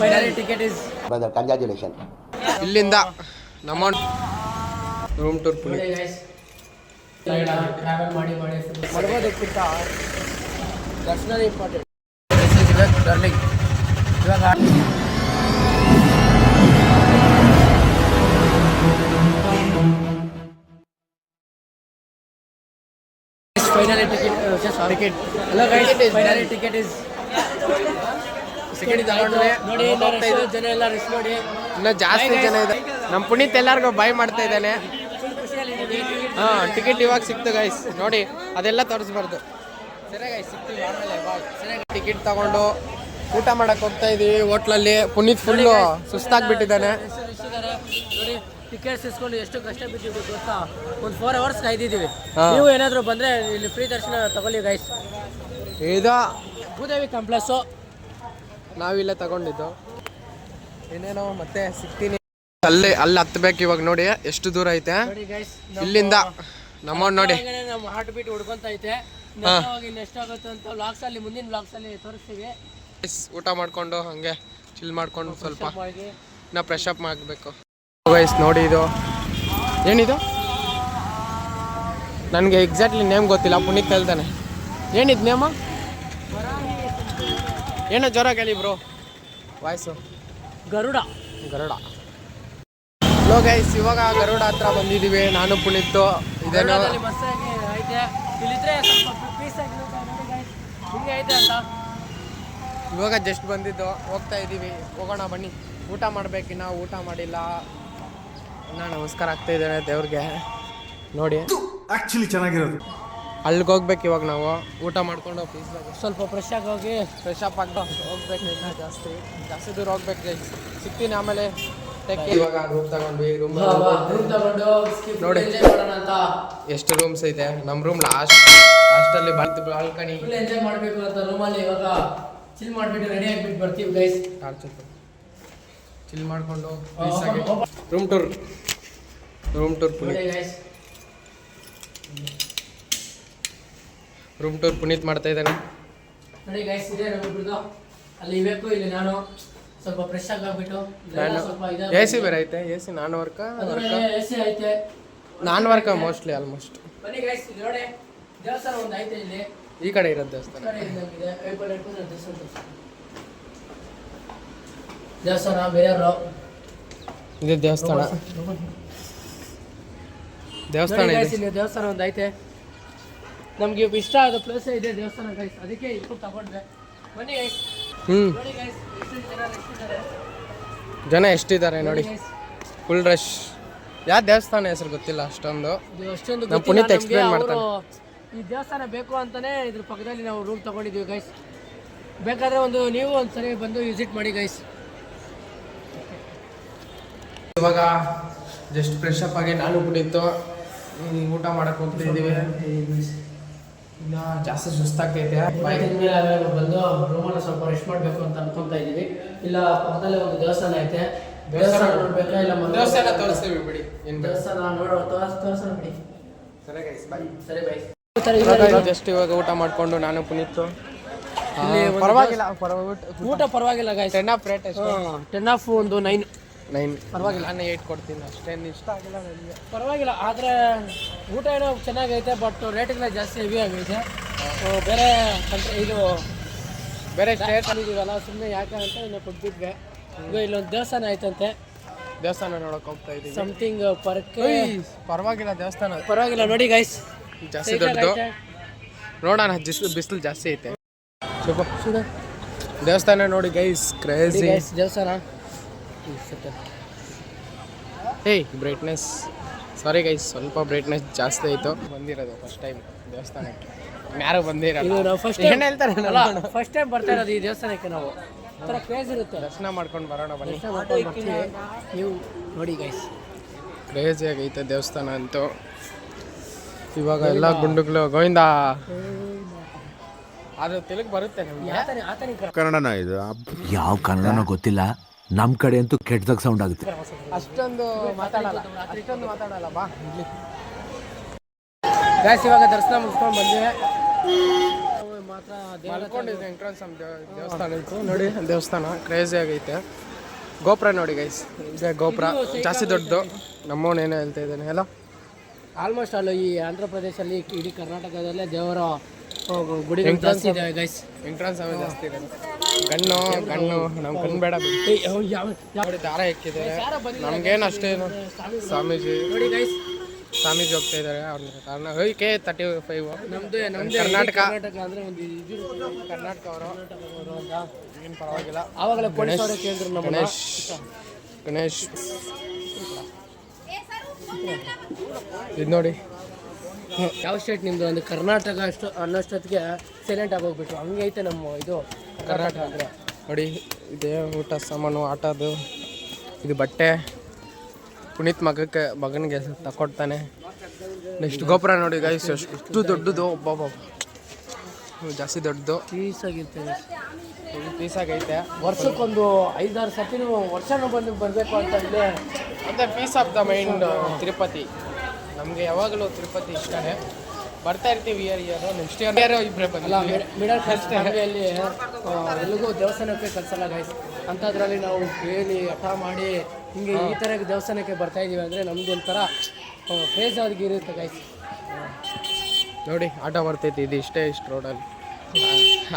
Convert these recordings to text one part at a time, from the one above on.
Finally ticket is brother, congratulations. ಇಲ್ಲಿಂದ ನಮ್ಮ room tour Pune guys. Travel ಮಾಡಿ ಮಲಗೋದಕ್ಕಿಂತ ದರ್ಶನ ಇಂಪಾರ್ಟೆಂಟ್. ದಿಸ್ ಇಸ್ ಇವಾಗ ಡಾರ್ಲಿಂಗ್ ಇವಾಗ finally ticket ticket hello guys finally ticket is ticket ತಗೊಂಡ್ರೆ ನೋಡಿ ಜನ ಎಲ್ಲ ರೆಸ್ಟ್ ಮಾಡಿ ಇನ್ನೂ ಜಾಸ್ತಿ ಜನ ಇದೆ. ನಮ್ಮ ಪುನೀತ್ ಎಲ್ಲರಿಗೂ ಬಾಯ್ ಮಾಡ್ತಾ ಇದ್ದಾನೆ. ಹಾಂ ಟಿಕೆಟ್ ಇವಾಗ ಸಿಕ್ತು ಗೈಸ್, ನೋಡಿ ಅದೆಲ್ಲ ತೋರಿಸ್ಬಾರ್ದು. ಸರಿ ಗೈಸ್ ಸಿಗ್ತೀವಿ ಆಮೇಲೆ ಬಾಯ್. ಸರಿಯಾಗಿ ಟಿಕೆಟ್ ತಗೊಂಡು ಊಟ ಮಾಡಕ್ಕೆ ಹೋಗ್ತಾ ಇದೀವಿ ಹೋಟ್ಲಲ್ಲಿ. ಪುನೀತ್ ಫುಲ್ಲು ಸುಸ್ತಾಗ್ಬಿಟ್ಟಿದ್ದಾನೆ. ನೋಡಿ ಟಿಕೆಟ್ಸ್ ಇಸ್ಕೊಂಡು ಎಷ್ಟು ಕಷ್ಟ ಬಿಟ್ಟಿದ್ದೀವಿ ಗೊತ್ತಾ, ಒಂದು 4 hours ಕಾಯ್ದಿದ್ದೀವಿ. ನೀವು ಏನಾದರೂ ಬಂದರೆ ಇಲ್ಲಿ ಫ್ರೀ ದರ್ಶನ ತಗೊಳ್ಳಿ ಗೈಸ್. ಇದು ಭೂದೇವಿ ಕಾಂಪ್ಲೆಕ್ಸು ನಾವಿಲ್ಲೇ ತಗೊಂಡಿದ್ದು. ಏನೇನೋ ಮತ್ತೆ ಸಿಗ್ತೀನಿ ಅಲ್ಲಿ ಹತ್ಬೇಕು ಇವಾಗ. ನೋಡಿ ಎಷ್ಟು ದೂರ ಐತೆ ನೋಡಿ ಗೈಸ್, ಇಲ್ಲಿಂದ ನಮ್ಮವ್ನು ನೋಡಿ ನಮ್ಮ ಹಾರ್ಟ್ ಬೀಟ್ ಹುಡ್ಕೊಂತ ಐತೆ. ಎಷ್ಟಾಗುತ್ತೆ ಅಂತ ವ್ಲಾಗ್ಸ್ ಅಲ್ಲಿ ಮುಂದಿನ ವ್ಲಾಗ್ಸ್ ಅಲ್ಲಿ ತೋರಿಸ್ತೀವಿ. ಊಟ ಮಾಡ್ಕೊಂಡು ಹಂಗೆ ಚಿಲ್ ಮಾಡ್ಕೊಂಡು ಸ್ವಲ್ಪ ಮಾಡಿ ನಾ ಫ್ರೆಶ್ ಅಪ್ ಮಾಡಬೇಕು ಗೈಸ್. ನೋಡಿ ಇದು ಏನಿದು ನನಗೆ ಎಕ್ಸಾಕ್ಟ್ಲಿ ನೇಮ್ ಗೊತ್ತಿಲ್ಲ. ಪುನೀತ್ ಹೇಳ್ತಾನೆ ಏನಿದು ನೇಮ, ಏನೋ ಜ್ವರ ಕೇಳಿ bro voice. Garuda low guys, ಇವಾಗ ಗರುಡ ಹತ್ರ ಬಂದಿದ್ದೀವಿ ನಾನು ಪುನೀತು. ಇದೇನೋ ಮಸ್ತಾಗಿ ಐತೆ. ಇಲ್ಲಿದ್ರೆ ಸ್ವಲ್ಪ ಪೀಸ್ ಆಗಿರುತ್ತೆ ನೋಡಿ ಗೈಸ್, ಹಿಂಗೆ ಐತೆ ಅಂತ. ಇವಾಗ ಜಸ್ಟ್ ಬಂದಿದ್ದು, ಹೋಗ್ತಾ ಇದ್ದೀವಿ. ಹೋಗೋಣ ಬನ್ನಿ, ಊಟ ಮಾಡ್ಬೇಕಿನ್ನ ಊಟ ಮಾಡಿಲ್ಲ. ನಾನು ನಮಸ್ಕಾರ ಆಗ್ತಾ ಇದ್ದೇನೆ ದೇವ್ರಿಗೆ. ನೋಡಿ ಆಕ್ಚುಲಿ ಚೆನ್ನಾಗಿರೋದು. ಅಲ್ಲಿಗೆ ಹೋಗ್ಬೇಕು ಇವಾಗ ನಾವು. ಊಟ ಮಾಡ್ಕೊಂಡು ಪೀಸ್ದಾಗ ಸ್ವಲ್ಪ ಫ್ರೆಶ್ ಆಗಿ ಹೋಗಿ ಫ್ರೆಶ್ ಅಪ್ ಆಗ್ತಾ ಹೋಗ್ಬೇಕು. ಇನ್ನೂ ಜಾಸ್ತಿ ದೂರ ಹೋಗ್ಬೇಕು. ಸಿಗ್ತೀನಿ ಆಮೇಲೆ. ಇವಾಗ ರೂಮ್ ತಗೊಂಡ್ವಿ. ರೂಮ್ ತಗೊಂಡು ನೋಡಿ ಮಾಡೋಣ ಅಂತ. ಎಷ್ಟು ರೂಮ್ಸ್ ಐತೆ. ನಮ್ಮ ರೂಮ್ ಲಾಸ್ಟಲ್ಲಿ ಬಾಲ್ಕನಿ ಫುಲ್ ಎಂಜಾಯ್ ಮಾಡಬೇಕು ಅಂತ ರೂಮಲ್ಲಿ ಇವಾಗ ಚಿಲ್ ಮಾಡಿಬಿಟ್ಟು ರೆಡಿ ಆಗಿಬಿಟ್ಟು ಬರ್ತೀವಿ ಗೈಸ್. ಚಿಲ್ ಮಾಡಿಕೊಂಡು room tour Puneeth. Room tour Puneeth ಮಾಡ್ತಾ ಇದ್ದಾನೆ ನೋಡಿ ಗೈಸ್. ಇದೆ ನಮ್ಮಿಬ್ರದ್ದು. ಅಲ್ಲಿ ಇಬೇಕು, ಇಲ್ಲಿ ನಾನು ಸ್ವಲ್ಪ ಫ್ರೆಶ್ ಆಗಿಬಿಟ್ಟು ಎ ಸಿ ಬೇರೆ ಐತೆ. ಎ ಸಿ ನಾನ್ ವರ್ಕ ಐತೆ. ನಾನ್ ವರ್ಕ ಮೋಸ್ಟ್ಲಿ ಆಲ್ಮೋಸ್ಟ್. ಬನ್ನಿ ಗೈಸ್, ನೋಡಿ ದೇವಸ್ಥಾನ ಒಂದು ಐತೆ ಇಲ್ಲಿ. ಈ ಕಡೆ ಇರೋದು ದೇವಸ್ಥಾನ. ದೇವಸ್ಥಾನ ಬೇರೆಯವರು ಇದೆ ದೇವಸ್ಥಾನ ಇಲ್ಲಿ ದೇವಸ್ಥಾನ ಒಂದು ಐತೆ. ನಮ್ಗೆ ಇಷ್ಟ ಆದ ಪ್ಲೇಸ್ ಇದೆ ದೇವಸ್ಥಾನ ಗೈಸ್, ಅದಕ್ಕೆ ಇದು ತಗೊಂಡ್ರೆ. ಬನ್ನಿ ಗೈಸ್. ನೋಡಿ ಗೈಸ್ ಜನ ಎಷ್ಟಿದ್ದಾರೆ ನೋಡಿ, ಫುಲ್ ರಶ್. ಯಾವ ದೇವಸ್ಥಾನ ಹೆಸರು ಗೊತ್ತಿಲ್ಲ ಅಷ್ಟೊಂದು. ಪುನೀತ್ ಎಕ್ಸ್ಪ್ಲೇನ್ ಮಾಡ್ತಾರೆ. ಈ ದೇವಸ್ಥಾನ ಬೇಕು ಅಂತಾನೆ ಇದ್ರ ಪಕ್ಕದಲ್ಲಿ ನಾವು ರೂಮ್ ತಗೊಂಡಿದ್ದೀವಿ ಗೈಸ್. ಬೇಕಾದ್ರೆ ನೀವು ಒಂದ್ಸರಿ ಬಂದು ವಿಸಿಟ್ ಮಾಡಿ ಗೈಸ್. ಇವಾಗ ಜಸ್ಟ್ ಫ್ರೆಶ್ ಅಪ್ ಆಗಿ ನಾನು ಪುನೀತು ಊಟ ಮಾಡಕ್ಕೆ ಹೋಗ್ತಿದ್ದೀವಿ. ಇನ್ನು ಜಾಸ್ತಿ ಸುಸ್ತಾಗ್ತೈತೆ. ಬಂದು ರೂಮಲ್ಲಿ ಸ್ವಲ್ಪ ರೆಸ್ಟ್ ಮಾಡಬೇಕು ಅಂತ ಅನ್ಕೊಂತ ಇದ್ದೀವಿ. ಇಲ್ಲ ಪಕ್ಕದಲ್ಲೇ ಒಂದು ದೇವಸ್ಥಾನ ಐತೆ. ದೇವಸ್ಥಾನ ನೋಡ್ಬೇಕಾ ಇಲ್ಲ ದೇವಸ್ಥಾನ ತೋರಿಸ್ತೀವಿ ಬಿಡಿ. ದೇವಸ್ಥಾನ ತೋರಿಸೋಣ ಬಿಡಿ. ಸರಿ ಗೈಸ್ ಬಾಯ್. ಸರಿ ಬಾಯ್. ಜಸ್ಟ್ ಇವಾಗ ಊಟ ಮಾಡಿಕೊಂಡು ನಾನು ಪುನೀತು ಪರವಾಗಿಲ್ಲ ಊಟ ಪರವಾಗಿಲ್ಲ ಗೈಸ್. 10 ಆಫ್ ರೇಟ್ ಎಷ್ಟು? 10 ಆಫ್ ಒಂದು 9 ಪರವಾಗಿಲ್ಲ. ನಾನು 8 ಕೊಡ್ತೀನಿ. ಅಷ್ಟೇನು ಇಷ್ಟ ಆಗಿಲ್ಲ ನನಗೆ. ಪರವಾಗಿಲ್ಲ. ಆದರೆ ಊಟ ಏನೋ ಚೆನ್ನಾಗೈತೆ, ಬಟ್ ರೇಟ್ಗೆಲ್ಲ ಜಾಸ್ತಿ ಹೆವಿ ಆಗೈತೆ. ಬೇರೆ ಇದು ಬೇರೆ ಸ್ಟೇಟ್ ಇದೀವಲ್ಲ, ಸುಮ್ಮನೆ ಯಾಕೆ ಅಂತ ಇನ್ನು ಕೊಟ್ಬಿಟ್ವೆ. ಈಗ ಇಲ್ಲೊಂದು ದೇವಸ್ಥಾನ ಐತಂತೆ. ದೇವಸ್ಥಾನ ನೋಡಕ್ಕೆ ಹೋಗ್ತಾ ಇದ್ದೀವಿ. ಸಮಥಿಂಗ್ ಪರವಾಗಿಲ್ಲ ದೇವಸ್ಥಾನ. ಪರವಾಗಿಲ್ಲ ನೋಡಿ ಗೈಸ್, ಜಾಸ್ತಿ ದೊಡ್ಡದು. ನೋಡೋಣ, ಬಿಸಿಲು ಜಾಸ್ತಿ ಐತೆ. ದೇವಸ್ಥಾನ ನೋಡಿ ಗೈಸ್, ಕ್ರೇಜಿ ದೇವಸ್ಥಾನ. ಬ್ರೈಟ್ನೆಸ್ ಸಾರಿ ಗೈಸ್, ಸ್ವಲ್ಪ ಬ್ರೈಟ್ನೆಸ್ ಜಾಸ್ತಿ ಆಯಿತು. ಬಂದಿರೋದು ಫಸ್ಟ್ ಟೈಮ್ ದೇವಸ್ಥಾನಕ್ಕೆ. ಯಾರು ಬಂದಿರಲ್ಲ. ಫಸ್ಟ್ ಟೈಮ್ ಬರ್ತಾ ಇರೋದು ಈ ದೇವಸ್ಥಾನಕ್ಕೆ. ನಾವು ಥರ ಕ್ರೇಜ್ ಇರುತ್ತೆ. ದರ್ಶನ ಮಾಡ್ಕೊಂಡು ಬರೋಣ ಬನ್ನಿ. ನೀವು ನೋಡಿ ಗೈಸ್, ಕ್ರೇಜಿ ಆಗೈತೆ ದೇವಸ್ಥಾನ ಅಂತೂ. ಇವಾಗ ಎಲ್ಲ ಗುಂಡುಗಳು ಗೋವಿಂದ. ಅದು ತೆಲುಗು ಬರುತ್ತೆ ನಮಗೆ. ಕನ್ನಡನ ಇದು? ಯಾವ ಕನ್ನಡನೋ ಗೊತ್ತಿಲ್ಲ, ನಮ್ಮ ಕಡೆ ಅಂತೂ ಕೆಟ್ಟದಾಗ ಸೌಂಡ್ ಆಗುತ್ತೆ. ಅಷ್ಟೊಂದು ಮಾತಾಡಲ್ಲ ಬಾ ಇಲ್ಲಿ. ಗೈಸ್ ಇವಾಗ ದರ್ಶನ ಮುಗಿಸ್ಕೊಂಡು ಬಂದ್ವಿ. ಮಾತ್ರ ಮಲ್ಕೊಂಡಿದ್ದೆ ವೆಂಕಟೇಶ್ವರ ಸ್ವಾಮಿ ದೇವಸ್ಥಾನ ಇತ್ತು ನೋಡಿ. ದೇವಸ್ಥಾನ ಕ್ರೇಜಿ ಆಗೈತೆ. ಗೋಪುರ ನೋಡಿ ಗೈಸ್, ಇದೆ ಗೋಪುರ ಜಾಸ್ತಿ ದೊಡ್ಡದು. ನಮ್ಮವನೇನೋ ಹೇಳ್ತಾ ಇದ್ದಾನೆ ಎಲ್ಲ. ಆಲ್ಮೋಸ್ಟ್ ಅಲ್ಲ ಈ ಆಂಧ್ರ ಪ್ರದೇಶಲ್ಲಿ ಇಡೀ ಕರ್ನಾಟಕದಲ್ಲೇ ದೇವರ ಗುಡಿಗಳು ಜಾಸ್ತಿ ಇದೆ ಗೈಸ್. ವೆಂಕಟೇಶ್ವರ ಸ್ವಾಮಿ ಜಾಸ್ತಿ ಇದೆ. ಗಣ್ಣು ನಮ್ಗೆ ಕಣ್ಣು ಬೇಡ. ನೋಡಿ ದಾರ ಎಕ್ಕಿದ್ದಾರೆ. ನಮ್ಗೇನು ಅಷ್ಟೇನು ಸ್ವಾಮೀಜಿ ನೋಡಿ ಗೈಸ್, ಸ್ವಾಮೀಜಿ ಹೋಗ್ತಾ ಇದ್ದಾರೆ. ಅವ್ರನ್ನ ಕಾರಣ K35 ನಮ್ದು ಕರ್ನಾಟಕ ಅಂದ್ರೆ ಒಂದು ಇದು ಕರ್ನಾಟಕ ಅವರು ಅಂತ ಏನು ಪರವಾಗಿಲ್ಲ. ಆವಾಗಲೇ ಪೊಲೀಸ್ ಅವರೇ ಕೇಳಿದ್ರು ನಮ್ಮ ಗಣೇಶ್ ಇದು ನೋಡಿ. ಯಾವ ಸ್ಟೇಟ್ ನಿಮ್ದು ಒಂದು ಕರ್ನಾಟಕ ಅಷ್ಟು ಅನ್ನೋಷ್ಟೊತ್ತಿಗೆ ಸೈಲೆಂಟ್ ಆಗಿ ಹೋಗ್ಬಿಟ್ರು. ಹಂಗೆ ಐತೆ ನಮ್ಮ ಇದು ಕರ್ನಾಟಕ ಅಂದರೆ. ನೋಡಿ ಇದೇ ಊಟ ಸಾಮಾನು, ಆಟದು, ಇದು ಬಟ್ಟೆ. ಪುನೀತ್ ಮಗನಿಗೆ ತಕೊಡ್ತಾನೆ. ನೆಕ್ಸ್ಟ್ ಗೋಪುರ ನೋಡಿ ಗೈಸ್, ಎಷ್ಟು ದೊಡ್ಡದು. ಒಬ್ಬ ಜಾಸ್ತಿ ದೊಡ್ಡದು ಪೀಸಾಗಿರ್ತದೆ. ಪೀಸಾಗೈತೆ. ವರ್ಷಕ್ಕೊಂದು 5-6 ಸತಿನೂ ವರ್ಷನೂ ಬರಬೇಕು ಅಂತ ಇದೆ. ಮತ್ತು peace of the mind Tirupati. ನಮಗೆ ಯಾವಾಗಲೂ ತಿರುಪತಿ ಇಷ್ಟನೇ. ಬರ್ತಾ ಇರ್ತೀವಿ ಇಯರ್. ನೆಕ್ಸ್ಟ್ ಇಯರ್ ಇಬ್ಬರೇ ಅಲ್ಲ, ಮಿಡಲ್ ಕ್ಲಾಸ್ ಫ್ಯಾಮಿಲಿಯಲ್ಲಿ ಎಲ್ಲಿಗೂ ದೇವಸ್ಥಾನಕ್ಕೆ ಕಳ್ಸಲ್ಲ ಗೈಸ್. ಅಂಥದ್ರಲ್ಲಿ ನಾವು ಹೇಳಿ ಹಠ ಮಾಡಿ ಹಿಂಗೆ ಈ ಥರ ದೇವಸ್ಥಾನಕ್ಕೆ ಬರ್ತಾ ಇದ್ದೀವಿ ಅಂದರೆ ನಮ್ದು ಒಂಥರ ಕ್ರೇಜ್ ಆಗಿರುತ್ತೆ ಗೈಸ್. ನೋಡಿ ಆಟೋ ಬರ್ತೈತಿ. ಇದು ಇಷ್ಟು ರೋಡಲ್ಲಿ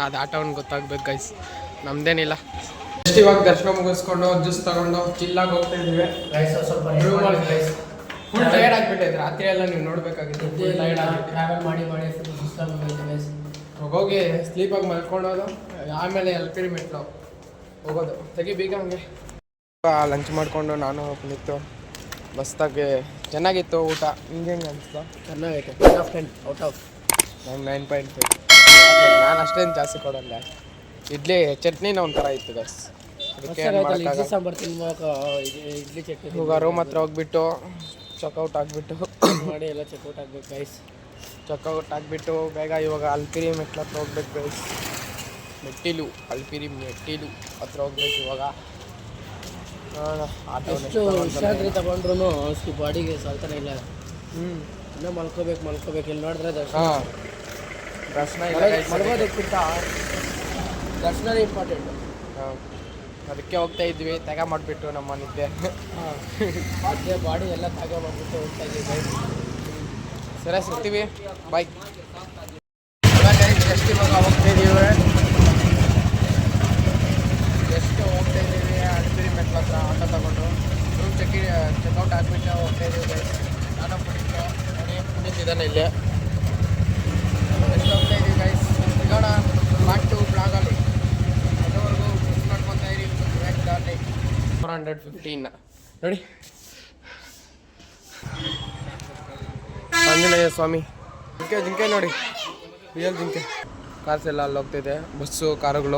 ಅದು ಆಟೋವನ್ನು ಗೊತ್ತಾಗ್ಬೇಕು ಗೈಸ್, ನಮ್ದೇನಿಲ್ಲ. ನೆಕ್ಸ್ಟ್ ಇವಾಗ ದರ್ಶನ ಮುಗಿಸ್ಕೊಂಡು ಜ್ಯೂಸ್ ತಗೊಂಡು ಚಿಲ್ಲಾಗಿ ಹೋಗ್ತಾ ಇದ್ದೀವಿ. ಸ್ವಲ್ಪ ಫುಲ್ ಟೈರ್ಡ್ ಆಗಿಬಿಟ್ಟೈತೆ. ರಾತ್ರಿ ಎಲ್ಲ ನೀವು ನೋಡಬೇಕಾಗಿತ್ತು. ಟ್ರಾವೆಲ್ ಮಾಡಿ ಗೈಸ್. ಹೋಗಿ ಸ್ಲೀಪಾಗಿ ಮಲ್ಕೊಳ್ಳೋದು, ಆಮೇಲೆ ಎಲ್ಪಿರಿ ಮೆಟ್ಲು ಹೋಗೋದು. ತೆಗಿ ಬೀಗ ಹಂಗೆ ಲಂಚ್ ಮಾಡಿಕೊಂಡು ನಾನು ಪುನೀತು ಮಸ್ತಾಗಿ ಚೆನ್ನಾಗಿತ್ತು ಊಟ. ಹಿಂಗೆ ಅನಿಸ್ತು. ಚೆನ್ನಾಗೈತೆ. 10 ಔಟ್ ಆಫ್ ನಂಗೆ 9.5. ನಾನು ಅಷ್ಟೇನು ಜಾಸ್ತಿ ಕೊಡಲ್ಲ. ಇಡ್ಲಿ ಚಟ್ನಿನ ಒಂಥರ ಇತ್ತು ಗೈಸ್. ಅದಕ್ಕೆ ಇಡ್ಲಿ ಸಾಂಬಾರು ತಿನ್ನುವಾಗ ಇಡ್ಲಿ ಚಟ್ನಿ ಇವಾಗ ರೂಮ್ ಹತ್ರ ಹೋಗ್ಬಿಟ್ಟು ಚೆಕ್ಔಟ್ ಆಗಿಬಿಟ್ಟು ಮಾಡಿ ಎಲ್ಲ ಚೆಕ್ಔಟ್ ಆಗ್ಬೇಕು ಗೈಸ್. ಚೆಕ್ಔಟ್ ಆಗಿಬಿಟ್ಟು ಬೇಗ ಇವಾಗ ಅಲ್ಪಿರಿ ಮೆಟ್ಲು ಹತ್ರ ಹೋಗ್ಬೇಕು ಗೈಸ್. ಅಲ್ಪಿರಿ ಮೆಟ್ಟಿಲು ಹತ್ರ ಹೋಗ್ಬೇಕು ಇವಾಗ. ಎಷ್ಟು ವಿಶ್ರಾಂತಿ ತಗೊಂಡ್ರು ಬಾಡಿಗೆ ಸಾಲ್ತಾನೆ ಇಲ್ಲ. ಇನ್ನೂ ಮಲ್ಕೋಬೇಕು. ಇಲ್ಲಿ ನೋಡಿದ್ರೆ ದರ್ಶನ ಮಲ್ಗೋದಕ್ಕಿಂತ ದರ್ಶನನೇ ಇಂಪಾರ್ಟೆಂಟ್. ಅದಕ್ಕೆ ಹೋಗ್ತಾ ಇದ್ವಿ. ತೆಗ ಮಾಡಿಬಿಟ್ಟು ನಮ್ಮ ನಿದ್ದೆ ಅದೇ ಬಾಡಿ ಎಲ್ಲ ತೆಗ ಮಾಡಿಬಿಟ್ಟು ಹೋಗ್ತಾ ಇದ್ದೀವಿ. ಸರಿ ಸಿಗ್ತೀವಿ, ಬಾಯ್. ಎಷ್ಟು ಇವಾಗ ಹೋಗ್ತಾ ಇದ್ದೀವಿ ಅಲ್ಪಿರಿ ಮೆಟ್ಲ ಹತ್ರ ಆಟೋ ತಗೊಂಡು ರೂಮ್ ಚೆಕ್ಔಟ್ ಆಗಿಬಿಟ್ಟು ಹೋಗ್ತಾ ಇದ್ದೀವಿ ಗೈಸ್. ನಾನು ಪುನೀತ್ ಇದ್ದಾನೆ ಇಲ್ಲೇ. ಎಷ್ಟು ಹೋಗ್ತಾ ಇದ್ದೀವಿ ಗೈಸ್. ಸಿಗೋಣ ಪಾರ್ಟ್ 2 ಬ್ಲಾಗಲ್ಲಿ. ಅದುವರೆಗೂ ಮಿಸ್ ಮಾಡ್ಕೊತಾ ಇರಿ. 415 ನೋಡಿ. ಆಂಜನೇಯ ಸ್ವಾಮಿ ಜಿಂಕೆ ನೋಡಿ, ರಿಯಲ್ ಜಿಂಕೆ. ಕಾರ್ಸ್ ಎಲ್ಲ ಅಲ್ಲಿ ಹೋಗ್ತಿದೆ, ಬಸ್ಸು ಕಾರುಗಳು.